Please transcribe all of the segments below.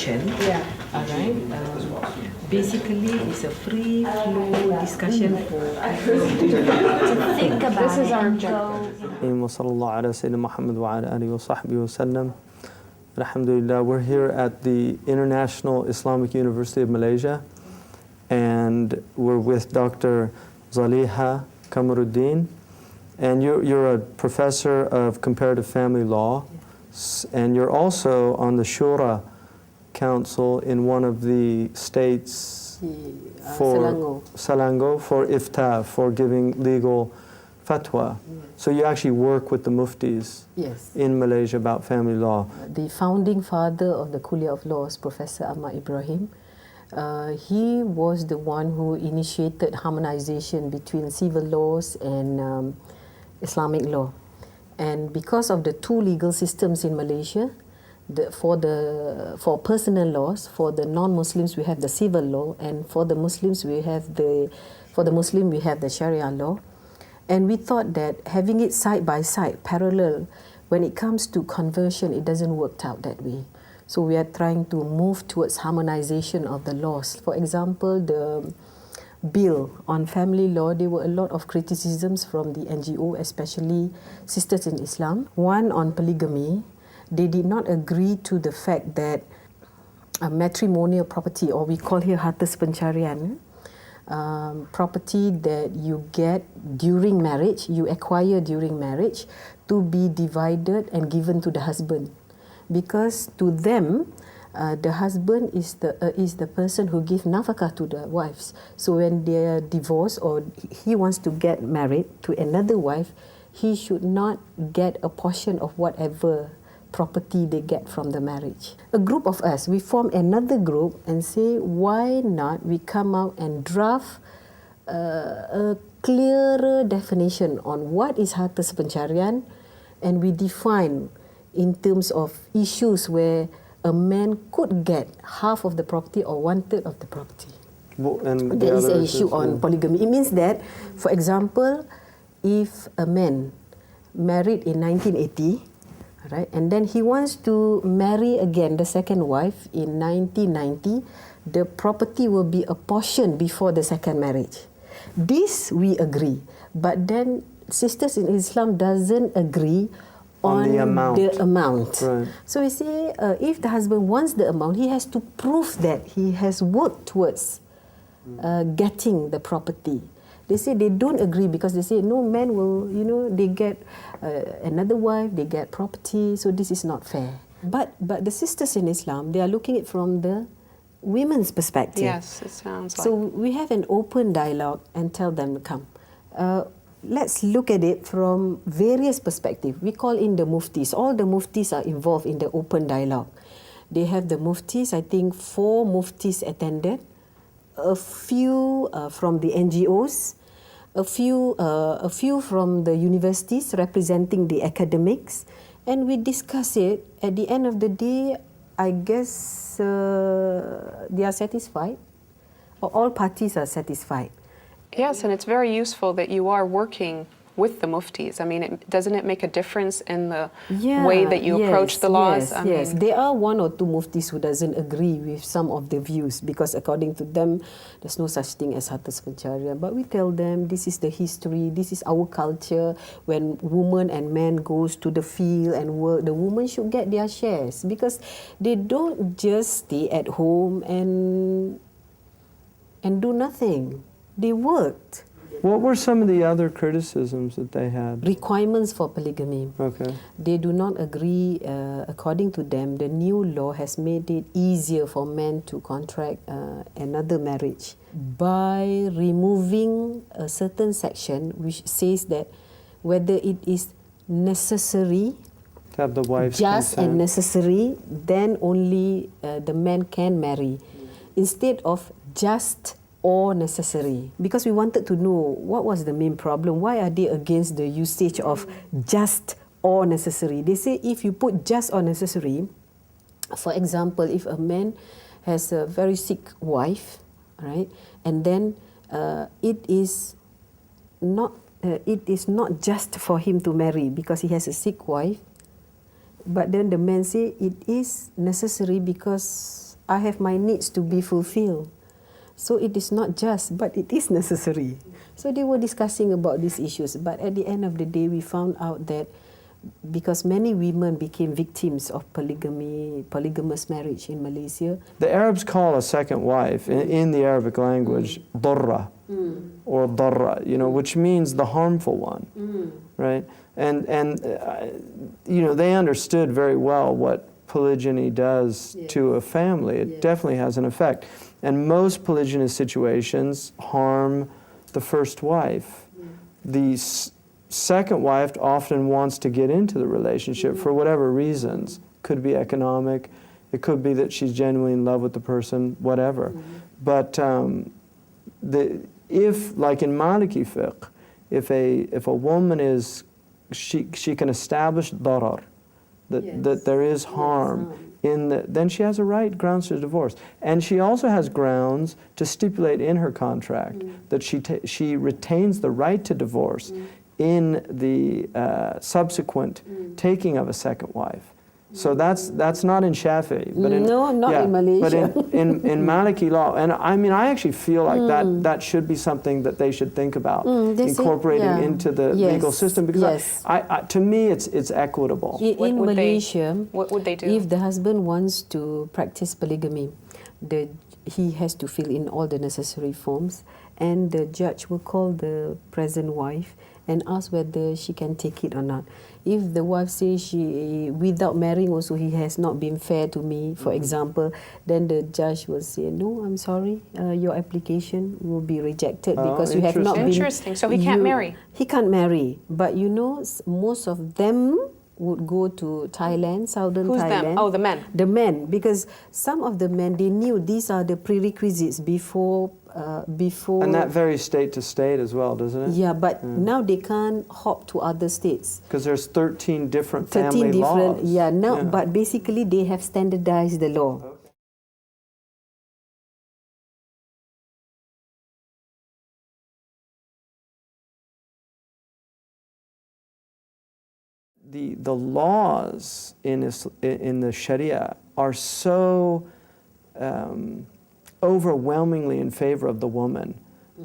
introduction. All right. Basically, it's a free flow discussion for people to think about. This is our objective. وصلى الله على سيدنا محمد وعلى آله وصحبه وسلم. Alhamdulillah, we're here at the International Islamic University of Malaysia, and we're with Dr. Zaliha Kamaruddin, and you're a professor of comparative family law, and you're also on the Shura Council in one of the states for Selangor for IFTA, for giving legal fatwa. So you actually work with the muftis in Malaysia about family law. The founding father of the Kuliah of Laws, Professor Ahmad Ibrahim, he was the one who initiated harmonization between civil laws and Islamic law. And because of the two legal systems in Malaysia, for personal laws, for the non-Muslims we have the civil law, and for the Muslims we have the Sharia law. And we thought that having it side by side, parallel, when it comes to conversion, it doesn't work out that way. So we are trying to move towards harmonization of the laws. For example, the bill on family law, there were a lot of criticisms from the NGO, especially Sisters in Islam. One on polygamy, they did not agree to the fact that a matrimonial property, or we call here hartas pencarian, property that you get during marriage, you acquire during marriage, to be divided and given to the husband. Because to them, the husband is the person who gives nafakah to the wives. So when they are divorced or he wants to get married to another wife, he should not get a portion of whatever property they get from the marriage. A group of us, we form another group and say, why not we come out and draft a clearer definition on what is hartas pencarian, and we define in terms of issues where a man could get half of the property or 1/3 of the property. And there is an issue on polygamy. It means that, for example, if a man married in 1980, right, and then he wants to marry again the second wife in 1990, the property will be apportioned before the second marriage. This we agree, but then Sisters in Islam doesn't agree on the amount. Right. So we say, if the husband wants the amount, he has to prove that he has worked towards getting the property. They say they don't agree because they say no man will, they get another wife, they get property, so this is not fair. But the Sisters in Islam, they are looking at it from the women's perspective. Yes, it sounds like. So we have an open dialogue and tell them to come. Let's look at it from various perspectives. We call in the muftis. All the muftis are involved in the open dialogue. They have the muftis, I think 4 muftis attended, a few from the NGOs, a few from the universities representing the academics, and we discuss it. At the end of the day, I guess they are satisfied, or all parties are satisfied. Yes, and it's very useful that you are working with the muftis. I mean, doesn't it make a difference in the way that you approach the laws? Yes, there are 1 or 2 muftis who doesn't agree with some of the views because according to them, there's no such thing as hartas pencarian. But we tell them this is the history, this is our culture. When woman and man goes to the field and work, the woman should get their shares because they don't just stay at home and do nothing. They worked. What were some of the other criticisms that they had? Requirements for polygamy. Okay. They do not agree, according to them, the new law has made it easier for men to contract another marriage by removing a certain section which says that whether it is necessary, to have the wife's just consent. and necessary, then only the man can marry, instead of just or necessary. Because we wanted to know what was the main problem. Why are they against the usage of just or necessary? They say if you put just or necessary, for example, if a man has a very sick wife, right, and then it is not just for him to marry because he has a sick wife, but then the man say it is necessary because I have my needs to be fulfilled. So it is not just, but it is necessary. So they were discussing about these issues. But at the end of the day, we found out that because many women became victims of polygamous marriage in Malaysia. The Arabs call a second wife, in the Arabic language, darra, or darra, you know, which means the harmful one, right? And you know, they understood very well what polygyny does to a family. It definitely has an effect. And most polygynous situations harm the first wife. The second wife often wants to get into the relationship for whatever reasons. Could be economic, it could be that she's genuinely in love with the person, whatever. But if, like in Maliki fiqh, if a woman is, she can establish darar, that there is harm in the, then she has a right grounds to divorce. And she also has grounds to stipulate in her contract that she retains the right to divorce in the subsequent taking of a second wife. So that's not in Shafi'i, but in, no, not in Malaysia. But in Maliki law, and I mean, I actually feel like that should be something that they should think about incorporating into the legal system, because to me it's equitable. In Malaysia, what would they do? If the husband wants to practice polygamy, he has to fill in all the necessary forms, and the judge will call the present wife and ask whether she can take it or not. If the wife says she, without marrying also, he has not been fair to me, for example, then the judge will say, no, I'm sorry, your application will be rejected because you have not been... Interesting, so he can't marry? He can't marry, but you know, most of them would go to Thailand, southern Who's Thailand. Them? Oh, the men. The men, because some of the men, they knew these are the prerequisites before... And that varies state to state as well, doesn't it? Yeah, but now they can't hop to other states. Because there's 13 different family laws. Yeah, now, but basically they have standardized the law. The laws in the Sharia are so overwhelmingly in favor of the woman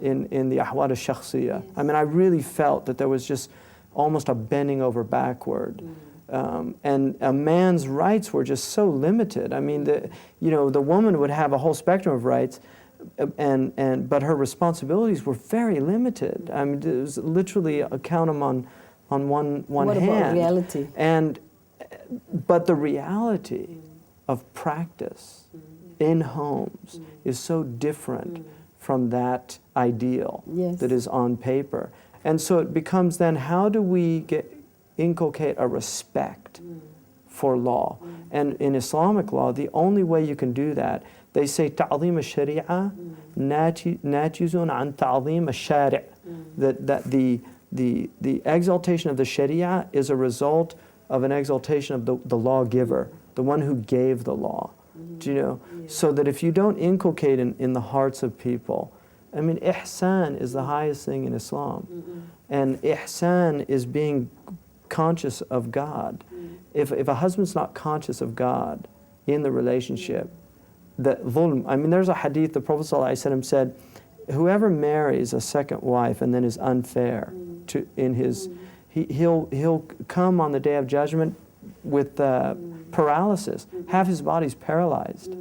in the ahwal al-shakhsiyya. I mean, I really felt that there was just almost a bending over backward. And a man's rights were just so limited. I mean, the woman would have a whole spectrum of rights, but her responsibilities were very limited. I mean, it was literally count them on one hand. What about reality? But the reality of practice in homes is so different from that ideal that is on paper. And so it becomes then, how do we inculcate a respect for law? And in Islamic law, the only way you can do that, they say ta'zeem al-shari'a natizun an ta'zeem al-shari', that the exaltation of the sharia is a result of an exaltation of the lawgiver, the one who gave the law. Do you know? So that if you don't inculcate in the hearts of people, I mean, ihsan is the highest thing in Islam. And ihsan is being conscious of God. If a husband's not conscious of God in the relationship, that dhulm, I mean, there's a hadith, the Prophet ﷺ said, whoever marries a second wife and then is unfair he'll come on the day of judgment with paralysis. Half his body's paralyzed.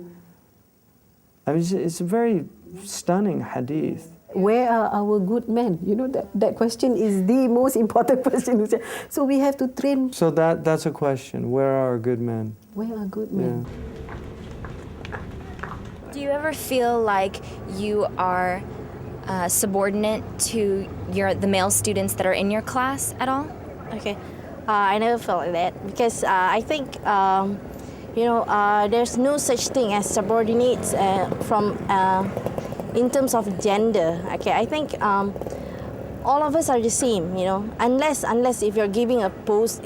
I mean, it's a very stunning hadith. Where are our good men? You know, that question is the most important question. So we have to train. So that's a question. Where are our good men? Where are good men? Yeah. Do you ever feel like you are subordinate to the male students that are in your class at all? Okay, I never felt like that because I think there's no such thing as subordinates in terms of gender. Okay, I think all of us are the same. You know, unless if you're given a post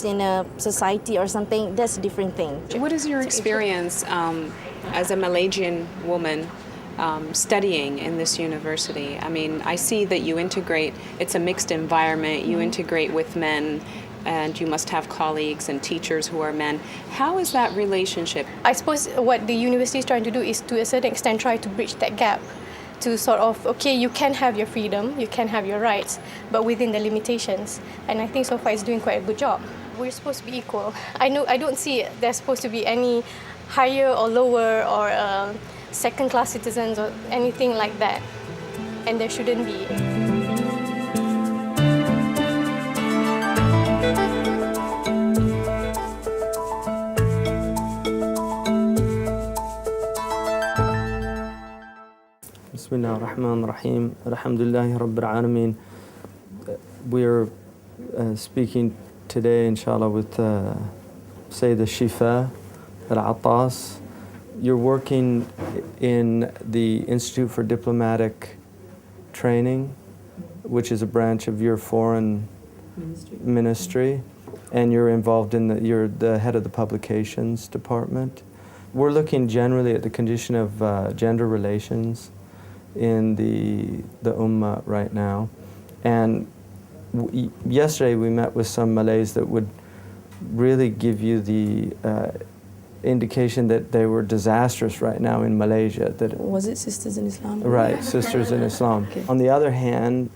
in a society or something, that's a different thing. What is your experience as a Malaysian woman studying in this university? I mean, I see that you integrate, it's a mixed environment, you integrate with men. and you must have colleagues and teachers who are men. How is that relationship? I suppose what the university is trying to do is to a certain extent try to bridge that gap to sort of, okay, you can have your freedom, you can have your rights, but within the limitations. And I think so far it's doing quite a good job. We're supposed to be equal. I don't see there's supposed to be any higher or lower or second-class citizens or anything like that. And there shouldn't be. Bismillah ar-Rahman ar-Rahim. Alhamdulillahi Rabbil Alameen. We're speaking today, inshallah, with Sayyida Shifa al-Attas. You're working in the Institute for Diplomatic Training, which is a branch of your foreign ministry, and you're involved in you're the head of the publications department. We're looking generally at the condition of gender relations in the Ummah right now. And yesterday we met with some Malays that would really give you the indication that they were disastrous right now in Malaysia. That Was it Sisters in Islam? Right, Sisters in Islam. Okay. On the other hand,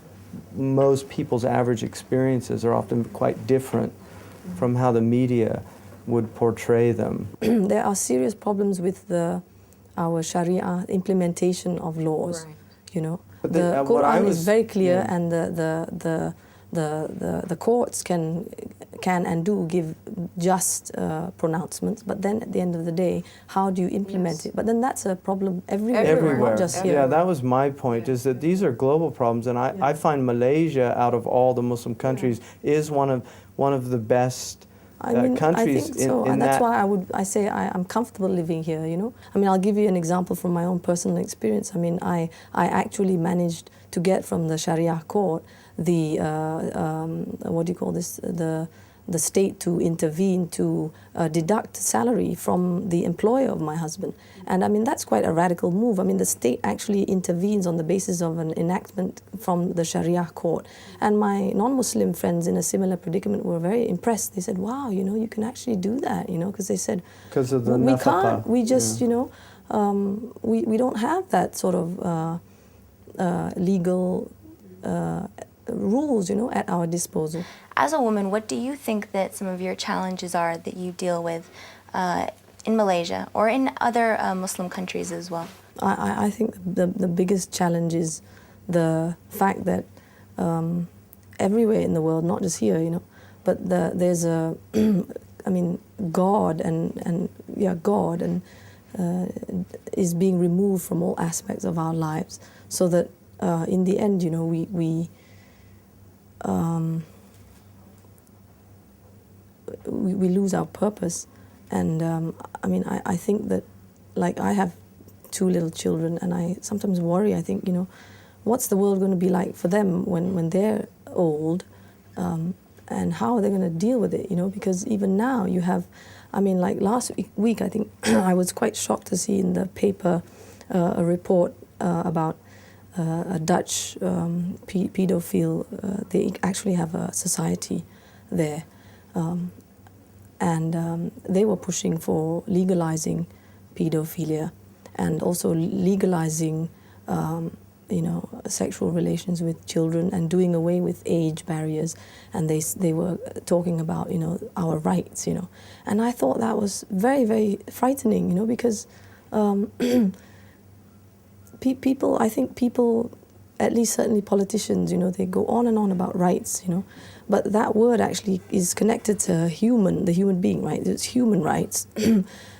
most people's average experiences are often quite different from how the media would portray them. There are serious problems with our Sharia implementation of laws. Right. You know, But the what I Quran was- is very clear, yeah. and the courts can and do give just pronouncements. But then at the end of the day, how do you implement it? But then that's a problem everywhere, not just here. Yeah, that was my point, is that these are global problems, and I find Malaysia, out of all the Muslim countries, is one of the best countries I think so, in and that's that. why I say I'm comfortable living here, you know. I mean, I'll give you an example from my own personal experience. I mean, I actually managed to get from the Sharia court the, what do you call this, the state to intervene to deduct salary from the employer of my husband. And I mean, that's quite a radical move. I mean, the state actually intervenes on the basis of an enactment from the Sharia court. And my non-Muslim friends in a similar predicament were very impressed. They said, wow, you know, you can actually do that, you know, because they said, because of the we nafaqah. can't, we just, you know, we don't have that sort of legal rules, you know, at our disposal. As a woman, what do you think that some of your challenges are that you deal with in Malaysia or in other Muslim countries as well? I think the biggest challenge is the fact that everywhere in the world, not just here, you know, but there's a, I mean, God God is being removed from all aspects of our lives, so that in the end, you know, we lose our purpose. And I mean, I think that, like, I have 2 little children, and I sometimes worry. I think, you know, what's the world going to be like for them when they're old, and how are they going to deal with it, you know? Because even now you have, I mean, like last week I think I was quite shocked to see in the paper a report about a Dutch pedophile. They actually have a society there, and they were pushing for legalizing pedophilia and also legalizing, you know, sexual relations with children and doing away with age barriers. And they were talking about, you know, our rights, you know. And I thought that was very, very frightening, you know, because people, I think people, at least certainly politicians, you know, they go on and on about rights, you know. But that word actually is connected to human, the human being, right? It's human rights.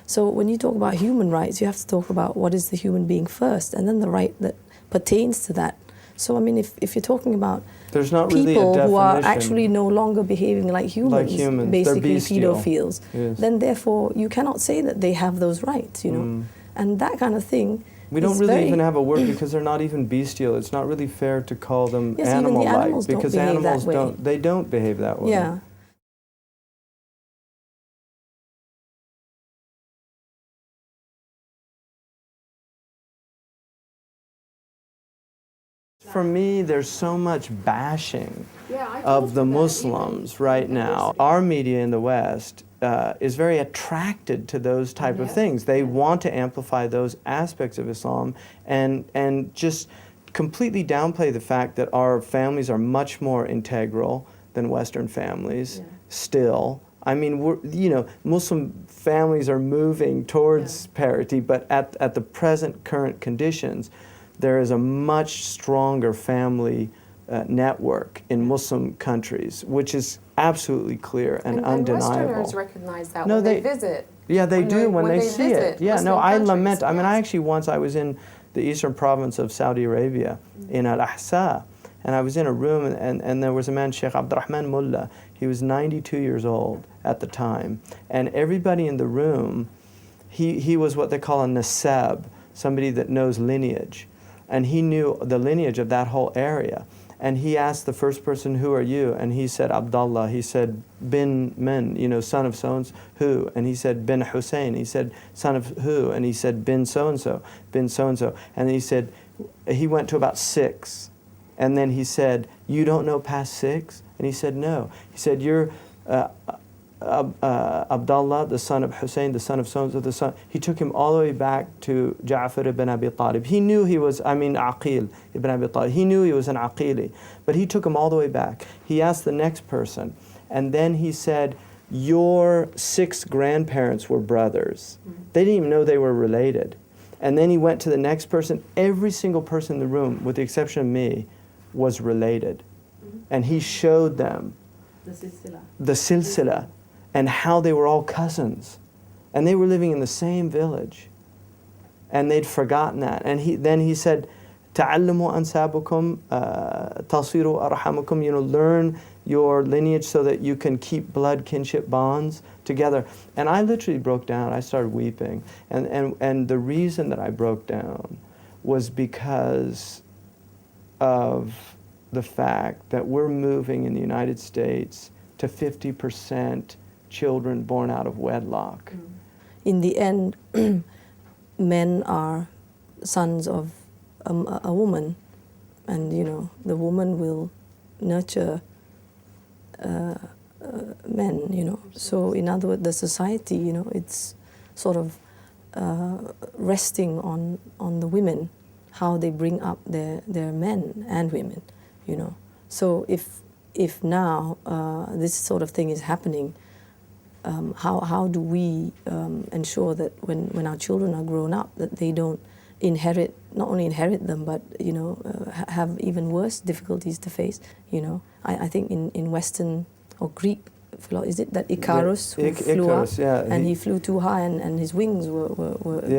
So when you talk about human rights, you have to talk about what is the human being first, and then the right that pertains to that. So, I mean, if you're talking about There's not really a people who are definition. actually no longer behaving like humans, They're basically bestial. pedophiles, Yes. then therefore you cannot say that they have those rights, you know. And that kind of thing. We don't is really very, even have a word because they're not even bestial. It's not really fair to call them Yes, even the animal-like, animals don't because behave that animals way. they don't behave that way. Yeah. For me, there's so much bashing of the Muslims right now. Our media in the West is very attracted to those type of things. They want to amplify those aspects of Islam and just completely downplay the fact that our families are much more integral than Western families still. I mean, Muslim families are moving towards parity, but at the present current conditions, there is a much stronger family network in Muslim countries, which is absolutely clear and undeniable. And Westerners recognize that No, when they visit. Yeah, they do when they see it. Yeah, Muslim no, I countries. lament. I mean, I was in the eastern province of Saudi Arabia, in Al-Ahsa, and I was in a room, and there was a man, Sheikh Abdurrahman Mullah. He was 92 years old at the time, and everybody in the room, he was what they call a nasab, somebody that knows lineage, and he knew the lineage of that whole area. And he asked the first person, "Who are you?" And he said, "Abdullah." He said, "Bin men, son of so-and-so, who?" And he said, "Bin Hussein." He said, "Son of who?" And he said, "Bin so-and-so, bin so-and-so." And he said, he went to about 6. And then he said, "You don't know past 6?" And he said, "No." He said, "You're Abdullah, the son of Hussein, the son of so-and-so, the son." He took him all the way back to Ja'far ibn Abi Talib. He knew he was, Aqil ibn Abi Talib. He knew he was an Aqili, but he took him all the way back. He asked the next person, and then he said, "Your 6 grandparents were brothers." They didn't even know they were related. And then he went to the next person. Every single person in the room, with the exception of me, was related. And he showed them the silsila, and how they were all cousins. And they were living in the same village. And they'd forgotten that. And then he said, "Ta'allamu ansabukum, tasiru arhamukum," learn your lineage so that you can keep blood kinship bonds together. And I literally broke down. I started weeping. And the reason that I broke down was because of the fact that we're moving in the United States to 50% children born out of wedlock. In the end, men are sons of a woman, and the woman will nurture men. So in other words, the society, it's sort of resting on the women, how they bring up their men and women. So if now this sort of thing is happening, how do we ensure that when our children are grown up, that they don't not only inherit them, but have even worse difficulties to face? I think in Western or Greek philosophy, is it that Icarus who flew up, and he flew too high, and his wings were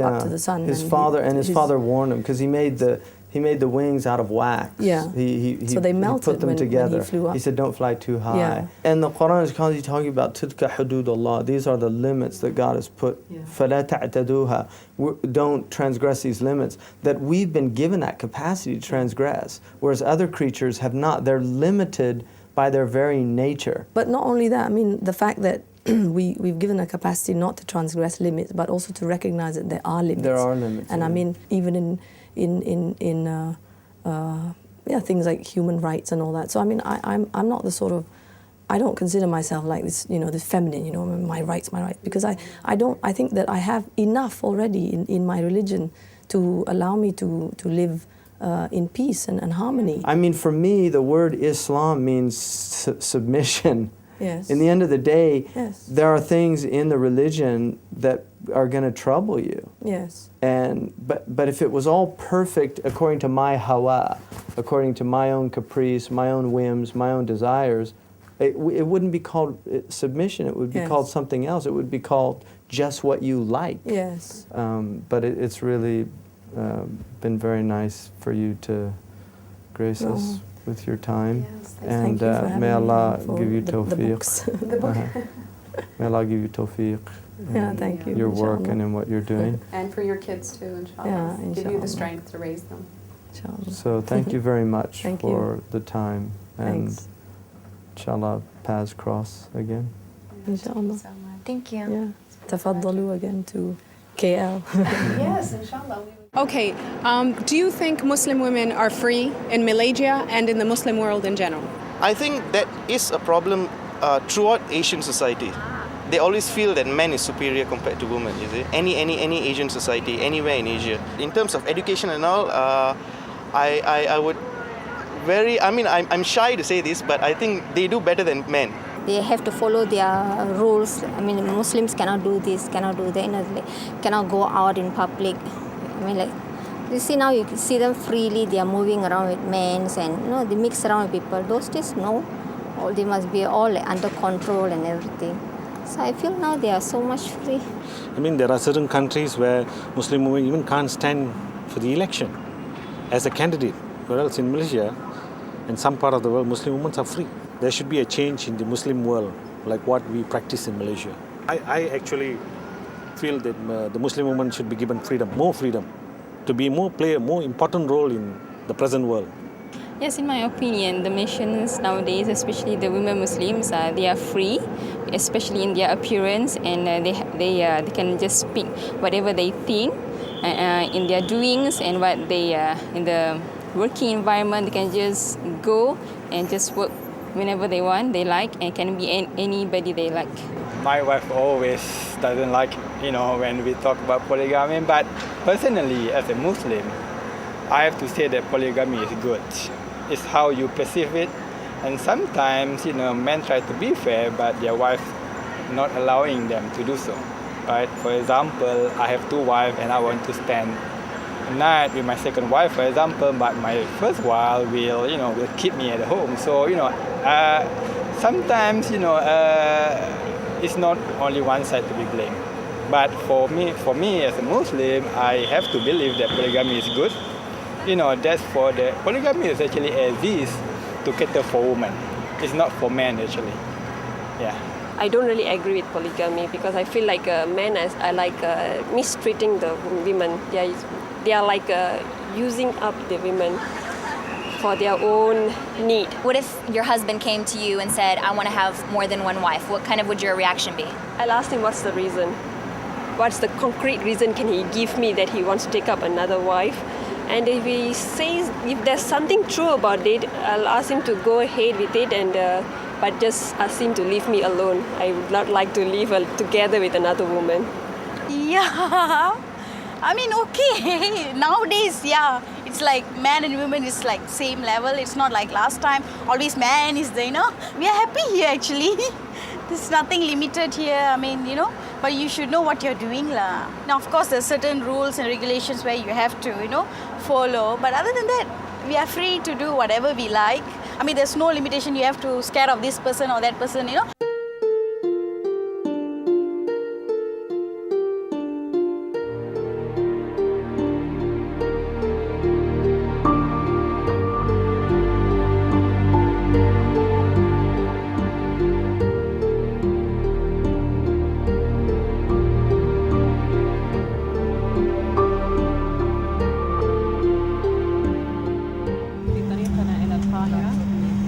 up to the sun. His father warned him, because he made the wings out of wax. Yeah. So they melted he put them together. when he flew up. He said, "Don't fly too high." Yeah. And the Quran is constantly talking about tilka hududullah. These are the limits that God has put. فَلَا تَعْتَدُوهَا. Don't transgress these limits. That we've been given that capacity to transgress, whereas other creatures have not. They're limited by their very nature. But not only that, the fact that we've given a capacity not to transgress limits, but also to recognize that there are limits. There are limits. And even in things like human rights and all that. So I'm not the sort of, I don't consider myself like this, this feminine, my rights, because I think that I have enough already in my religion to allow me to live in peace and harmony. For me, the word Islam means submission. Yes. In the end of the day, yes, there are things in the religion that are going to trouble you. Yes. But if it was all perfect according to my hawa, according to my own caprice, my own whims, my own desires, it wouldn't be called submission. It would be called something else. It would be called just what you like. Yes. But it's really been very nice for you to grace us with your time. Yes, and may Allah give you tawfiq. May Allah give you tawfiq. Yeah, thank you. Your work and in what you're doing. And for your kids too, inshallah. Yeah, Give you inshallah. the strength to raise them. Inshallah. So thank you very much Thank for you. the time. And Thanks. inshallah, paths cross again. Inshallah. Thank you. Yeah. Tafaddalu again to KL. Yes, inshallah. Okay, do you think Muslim women are free in Malaysia and in the Muslim world in general? I think that is a problem throughout Asian society. They always feel that man is superior compared to women, you see. Any Asian society, anywhere in Asia. In terms of education and all, I would I'm shy to say this, but I think they do better than men. They have to follow their rules. I mean, Muslims cannot do this, cannot do that, cannot go out in public. I mean, like, you see now, you see them freely, they are moving around with men and, they mix around with people. Those days, no. They must be all under control and everything. So I feel now they are so much free. I mean, there are certain countries where Muslim women even can't stand for the election as a candidate. Whereas in Malaysia and some part of the world, Muslim women are free. There should be a change in the Muslim world, like what we practice in Malaysia. I actually feel that the Muslim woman should be given freedom, more freedom, to play a more important role in the present world. Yes, in my opinion, the Malaysians nowadays, especially the women Muslims, they are free, especially in their appearance, and they can just speak whatever they think in their doings and what they in the working environment. They can just go and just work whenever they want, they like, and can be anybody they like. My wife always doesn't like, when we talk about polygamy, but personally, as a Muslim, I have to say that polygamy is good. It's how you perceive it, and sometimes, men try to be fair, but their wife not allowing them to do so. Right? For example, I have 2 wives and I want to spend a night with my second wife, for example, but my first wife will keep me at home. So, sometimes, it's not only one side to be blamed. But for me as a Muslim, I have to believe that polygamy is good. That's for the polygamy is actually exists to cater for women. It's not for men actually. Yeah. I don't really agree with polygamy because I feel like men are like mistreating the women. They are like using up the women for their own need. What if your husband came to you and said, I want to have more than one wife? What kind of would your reaction be? I'll ask him what's the reason. What's the concrete reason can he give me that he wants to take up another wife? And if he says, if there's something true about it, I'll ask him to go ahead with it, but just ask him to leave me alone. I would not like to live together with another woman. Yeah, I mean, okay. Nowadays, yeah, it's like man and women is like same level. It's not like last time. Always man is there, We are happy here actually. There's nothing limited here. I mean, but you should know what you're doing, lah. Now, of course, there's certain rules and regulations where you have to, follow. But other than that, we are free to do whatever we like. I mean, there's no limitation. You have to scare of this person or that person,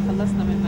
خلصنا من